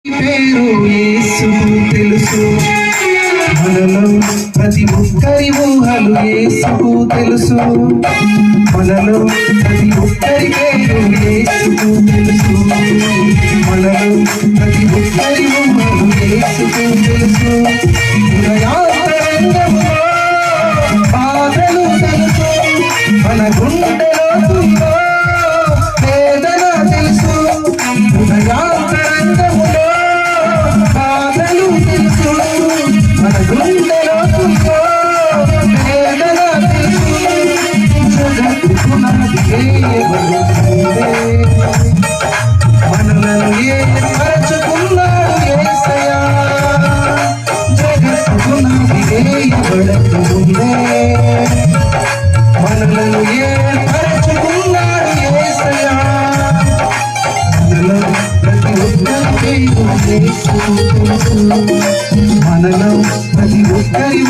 పేరు యేసుకు తెలుసు. మనలో ప్రతి ఒక్కరి ఊహలు యేసుకు తెలుసు. మనలో ప్రతి ఒక్కరి పేరు యేసుకు తెలుసు. మనలో ప్రతి ఒక్కరి ఊహలు యేసుకు తెలుసు. హృదయాంతరంగములో బాధలు తెలుసు. మన గుండెలో వేదన తెలుసు. హృదయాంతరంగములో బాధలు తెలుసు. మన గుండెలో వేదన తెలుసు. జగత్తుకు నాది చేయబడుతుందే. మనలను ఏర్పరచుకున్నాడు యేసయ్యా. జగత్తుకు నాది చేయబడుతుందే. మనలను ఏర్పరచుకున్నాడు యేసయ్యా. మనలో ప్రతి ఒక్కరి యేసు తెలుసు. మనలో ప్రతి ఒక్కరి